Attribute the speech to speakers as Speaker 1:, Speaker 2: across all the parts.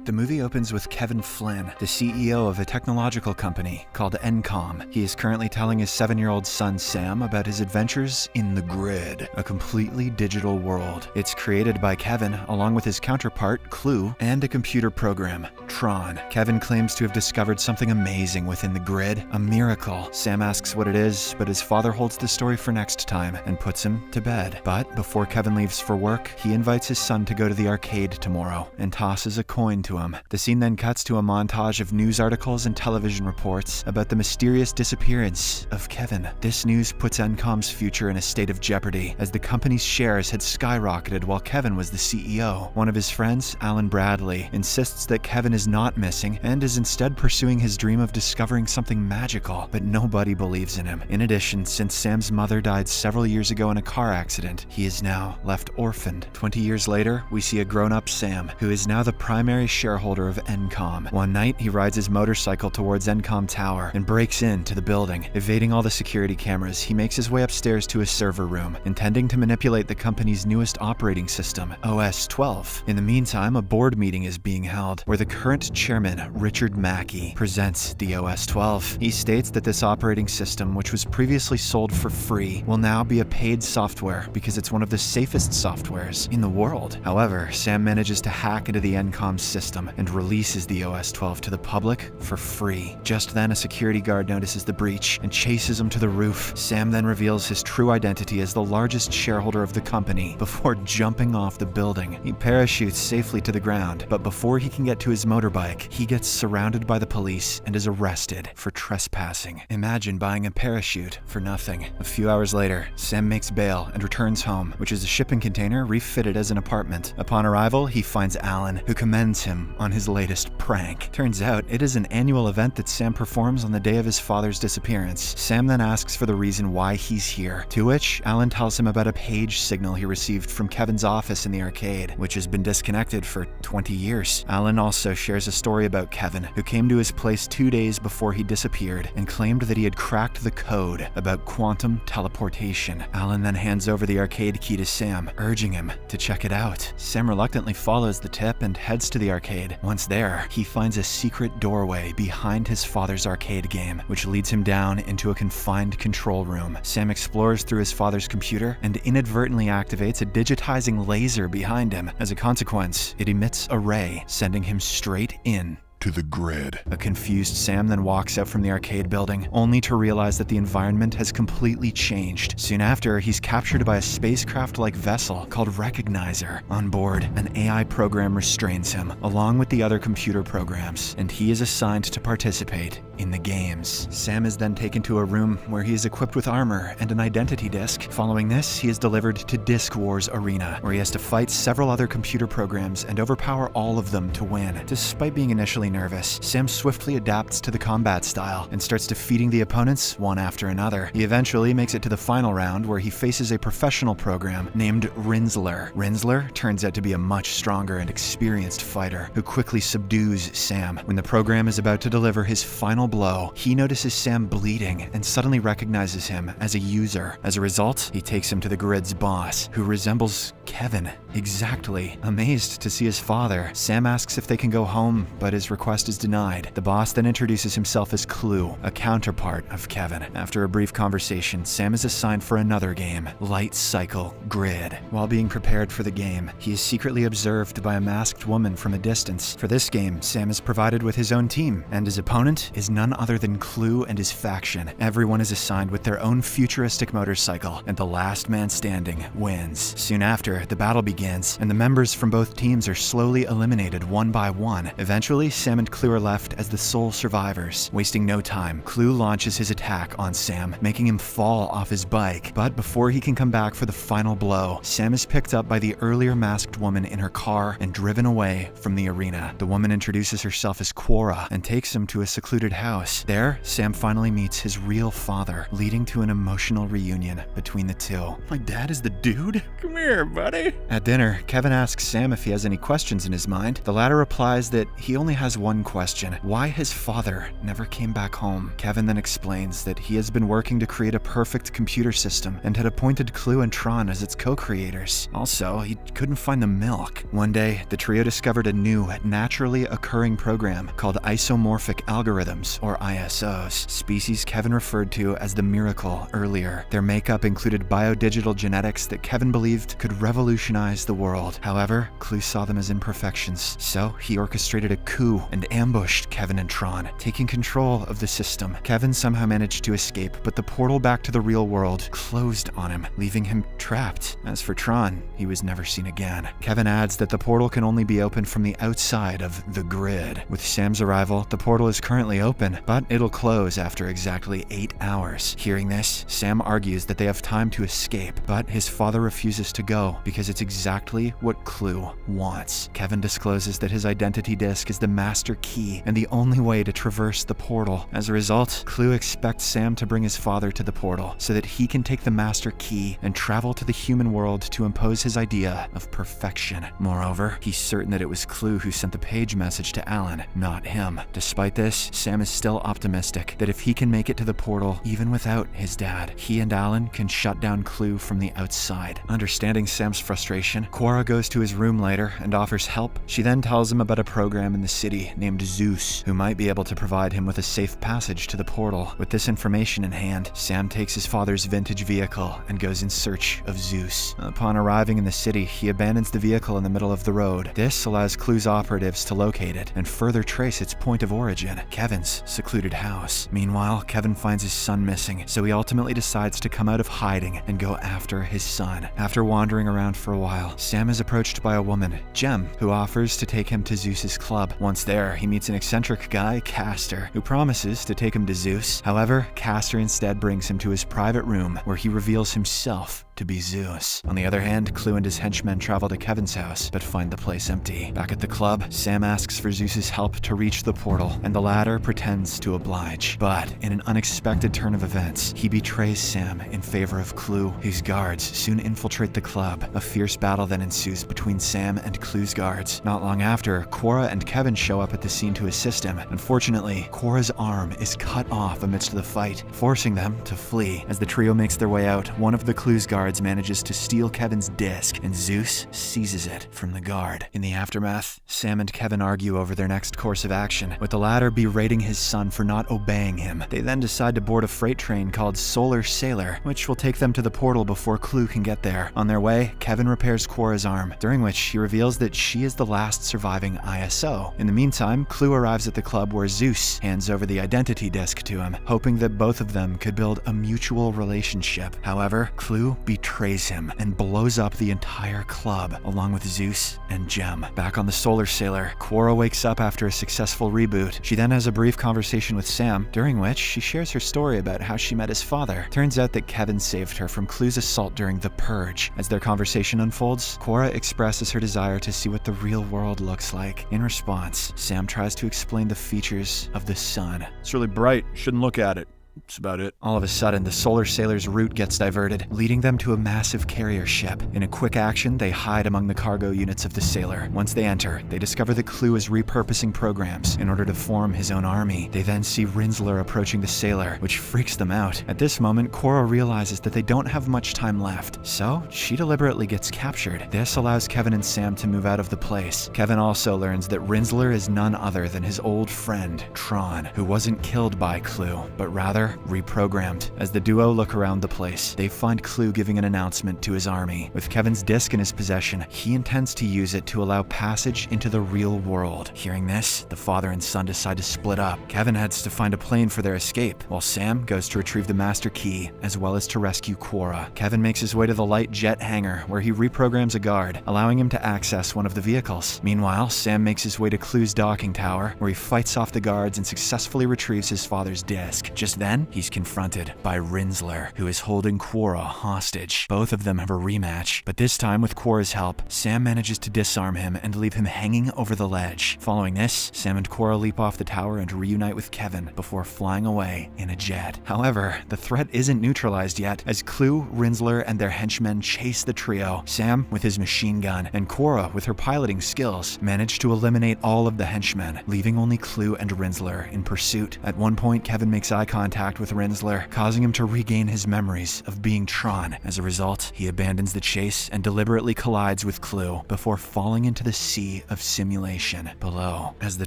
Speaker 1: The movie opens with Kevin Flynn, the CEO of a technological company called Encom. He is currently telling his 7-year-old son Sam about his adventures in the Grid, a completely digital world. It's created by Kevin, along with his counterpart, Clue, and a computer program, Tron. Kevin claims to have discovered something amazing within the Grid, a miracle. Sam asks what it is, but his father holds the story for next time and puts him to bed. But before Kevin leaves for work, he invites his son to go to the arcade tomorrow and tosses a coin to him. The scene then cuts to a montage of news articles and television reports about the mysterious disappearance of Kevin. This news puts Encom's future in a state of jeopardy, as the company's shares had skyrocketed while Kevin was the CEO. One of his friends, Alan Bradley, insists that Kevin is not missing and is instead pursuing his dream of discovering something magical, but nobody believes in him. In addition, since Sam's mother died several years ago in a car accident, he is now left orphaned. 20 years later, we see a grown-up Sam, who is now the primary shareholder of Encom. One night, he rides his motorcycle towards Encom Tower and breaks into the building. Evading all the security cameras, he makes his way upstairs to a server room, intending to manipulate the company's newest operating system, OS 12. In the meantime, a board meeting is being held, where the current chairman, Richard Mackey, presents the OS 12. He states that this operating system, which was previously sold for free, will now be a paid software because it's one of the safest softwares in the world. However, Sam manages to hack into the Encom system and releases the OS 12 to the public for free. Just then, a security guard notices the breach and chases him to the roof. Sam then reveals his true identity as the largest shareholder of the company before jumping off the building. He parachutes safely to the ground, but before he can get to his motorbike, he gets surrounded by the police and is arrested for trespassing. Imagine buying a parachute for nothing. A few hours later, Sam makes bail and returns home, which is a shipping container refitted as an apartment. Upon arrival, he finds Alan, who commends him on his latest prank. Turns out, it is an annual event that Sam performs on the day of his father's disappearance. Sam then asks for the reason why he's here, to which Alan tells him about a page signal he received from Kevin's office in the arcade, which has been disconnected for 20 years. Alan also shares a story about Kevin, who came to his place 2 days before he disappeared and claimed that he had cracked the code about quantum teleportation. Alan then hands over the arcade key to Sam, urging him to check it out. Sam reluctantly follows the tip and heads to the arcade. Once there, he finds a secret doorway behind his father's arcade game, which leads him down into a confined control room. Sam explores through his father's computer and inadvertently activates a digitizing laser behind him. As a consequence, it emits a ray, sending him straight in to the Grid. A confused Sam then walks out from the arcade building, only to realize that the environment has completely changed. Soon after, he's captured by a spacecraft-like vessel called Recognizer. On board, an AI program restrains him, along with the other computer programs, and he is assigned to participate in the games. Sam is then taken to a room where he is equipped with armor and an identity disc. Following this, he is delivered to Disc Wars Arena, where he has to fight several other computer programs and overpower all of them to win. Despite being initially nervous, Sam swiftly adapts to the combat style and starts defeating the opponents one after another. He eventually makes it to the final round, where he faces a professional program named Rinsler. Rinsler turns out to be a much stronger and experienced fighter who quickly subdues Sam. When the program is about to deliver his final blow, he notices Sam bleeding and suddenly recognizes him as a user. As a result, he takes him to the Grid's boss, who resembles Kevin exactly. Amazed to see his father, Sam asks if they can go home, but his request is denied. The boss then introduces himself as Clue, a counterpart of Kevin. After a brief conversation, Sam is assigned for another game, Light Cycle Grid. While being prepared for the game, he is secretly observed by a masked woman from a distance. For this game, Sam is provided with his own team, and his opponent is none other than Clue and his faction. Everyone is assigned with their own futuristic motorcycle, and the last man standing wins. Soon after, the battle begins, and the members from both teams are slowly eliminated one by one. Eventually, Sam and Clue are left as the sole survivors. Wasting no time, Clue launches his attack on Sam, making him fall off his bike. But before he can come back for the final blow, Sam is picked up by the earlier masked woman in her car and driven away from the arena. The woman introduces herself as Quorra and takes him to a secluded house house. There, Sam finally meets his real father, leading to an emotional reunion between the two. My dad is the dude? Come here, buddy. At dinner, Kevin asks Sam if he has any questions in his mind. The latter replies that he only has one question: why his father never came back home. Kevin then explains that he has been working to create a perfect computer system and had appointed Clue and Tron as its co-creators. Also, he couldn't find the milk. One day, the trio discovered a new, naturally occurring program called isomorphic algorithms, or ISOs, species Kevin referred to as the miracle earlier. Their makeup included biodigital genetics that Kevin believed could revolutionize the world. However, Clue saw them as imperfections, so he orchestrated a coup and ambushed Kevin and Tron, taking control of the system. Kevin somehow managed to escape, but the portal back to the real world closed on him, leaving him trapped. As for Tron, he was never seen again. Kevin adds that the portal can only be opened from the outside of the grid. With Sam's arrival, the portal is currently open, but it'll close after exactly 8 hours. Hearing this, Sam argues that they have time to escape, but his father refuses to go because it's exactly what Clue wants. Kevin discloses that his identity disc is the master key and the only way to traverse the portal. As a result, Clue expects Sam to bring his father to the portal so that he can take the master key and travel to the human world to impose his idea of perfection. Moreover, he's certain that it was Clue who sent the page message to Alan, not him. Despite this, Sam is still optimistic that if he can make it to the portal, even without his dad, he and Alan can shut down Clue from the outside. Understanding Sam's frustration, Quorra goes to his room later and offers help. She then tells him about a program in the city named Zeus, who might be able to provide him with a safe passage to the portal. With this information in hand, Sam takes his father's vintage vehicle and goes in search of Zeus. Upon arriving in the city, he abandons the vehicle in the middle of the road. This allows Clue's operatives to locate it and further trace its point of origin, Kevin's secluded house. Meanwhile, Kevin finds his son missing, so he ultimately decides to come out of hiding and go after his son. After wandering around for a while, Sam is approached by a woman, Jem, who offers to take him to Zeus's club. Once there, he meets an eccentric guy, Castor, who promises to take him to Zeus. However, Castor instead brings him to his private room, where he reveals himself to be Zeus. On the other hand, Clue and his henchmen travel to Kevin's house, but find the place empty. Back at the club, Sam asks for Zeus's help to reach the portal, and the latter pretends to oblige. But in an unexpected turn of events, he betrays Sam in favor of Clue. His guards soon infiltrate the club. A fierce battle then ensues between Sam and Clue's guards. Not long after, Quorra and Kevin show up at the scene to assist him. Unfortunately, Quorra's arm is cut off amidst the fight, forcing them to flee. As the trio makes their way out, one of the Clue's guards manages to steal Kevin's disc, and Zeus seizes it from the guard. In the aftermath, Sam and Kevin argue over their next course of action, with the latter berating his son for not obeying him. They then decide to board a freight train called Solar Sailor, which will take them to the portal before Clue can get there. On their way, Kevin repairs Quorra's arm, during which he reveals that she is the last surviving ISO. In the meantime, Clue arrives at the club where Zeus hands over the identity disc to him, hoping that both of them could build a mutual relationship. However, Clue betrays him and blows up the entire club, along with Zeus and Jem. Back on the Solar Sailor, Quorra wakes up after a successful reboot. She then has a brief conversation with Sam, during which she shares her story about how she met his father. Turns out that Kevin saved her from Clue's assault during the Purge. As their conversation unfolds, Quorra expresses her desire to see what the real world looks like. In response, Sam tries to explain the features of the sun. It's really bright. Shouldn't look at it. That's about it. All of a sudden, the Solar Sailor's route gets diverted, leading them to a massive carrier ship. In a quick action, they hide among the cargo units of the Sailor. Once they enter, they discover that Clue is repurposing programs in order to form his own army. They then see Rinzler approaching the Sailor, which freaks them out. At this moment, Quorra realizes that they don't have much time left, so she deliberately gets captured. This allows Kevin and Sam to move out of the place. Kevin also learns that Rinzler is none other than his old friend, Tron, who wasn't killed by Clue, but rather reprogrammed. As the duo look around the place, they find Clue giving an announcement to his army. With Kevin's disc in his possession, he intends to use it to allow passage into the real world. Hearing this, the father and son decide to split up. Kevin heads to find a plane for their escape, while Sam goes to retrieve the master key, as well as to rescue Quorra. Kevin makes his way to the light jet hangar, where he reprograms a guard, allowing him to access one of the vehicles. Meanwhile, Sam makes his way to Clue's docking tower, where he fights off the guards and successfully retrieves his father's disc. Just then, Then he's confronted by Rinzler, who is holding Quorra hostage. Both of them have a rematch, but this time with Quorra's help, Sam manages to disarm him and leave him hanging over the ledge. Following this, Sam and Quorra leap off the tower and reunite with Kevin before flying away in a jet. However, the threat isn't neutralized yet, as Clue, Rinzler, and their henchmen chase the trio. Sam, with his machine gun, and Quorra, with her piloting skills, manage to eliminate all of the henchmen, leaving only Clue and Rinzler in pursuit. At one point, Kevin makes eye contact with Rinzler, causing him to regain his memories of being Tron. As a result, he abandons the chase and deliberately collides with Clue before falling into the sea of simulation below. As the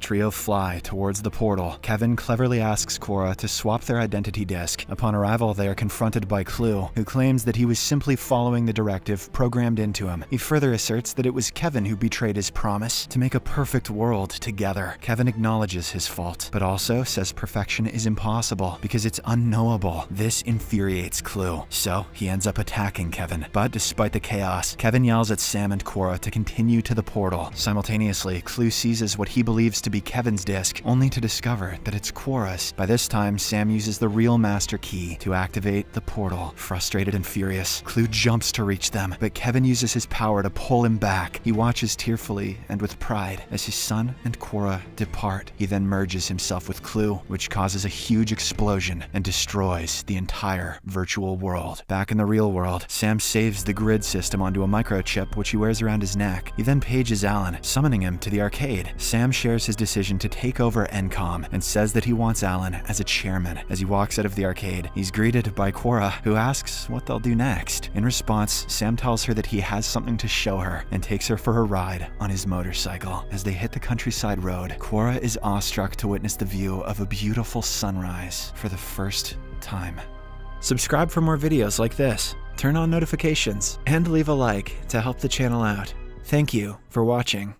Speaker 1: trio fly towards the portal, Kevin cleverly asks Quorra to swap their identity disk. Upon arrival, they are confronted by Clue, who claims that he was simply following the directive programmed into him. He further asserts that it was Kevin who betrayed his promise to make a perfect world together. Kevin acknowledges his fault, but also says perfection is impossible because it's unknowable. This infuriates Clue, so he ends up attacking Kevin. But despite the chaos, Kevin yells at Sam and Quorra to continue to the portal. Simultaneously, Clue seizes what he believes to be Kevin's disc, only to discover that it's Quorra's. By this time, Sam uses the real master key to activate the portal. Frustrated and furious, Clue jumps to reach them, but Kevin uses his power to pull him back. He watches tearfully and with pride as his son and Quorra depart. He then merges himself with Clue, which causes a huge explosion and destroys the entire virtual world. Back in the real world, Sam saves the grid system onto a microchip which he wears around his neck. He then pages Alan, summoning him to the arcade. Sam shares his decision to take over ENCOM and says that he wants Alan as a chairman. As he walks out of the arcade, he's greeted by Quorra, who asks what they'll do next. In response, Sam tells her that he has something to show her and takes her for a ride on his motorcycle. As they hit the countryside road, Quorra is awestruck to witness the view of a beautiful sunrise for the first time. Subscribe for more videos like this, turn on notifications, and leave a like to help the channel out. Thank you for watching.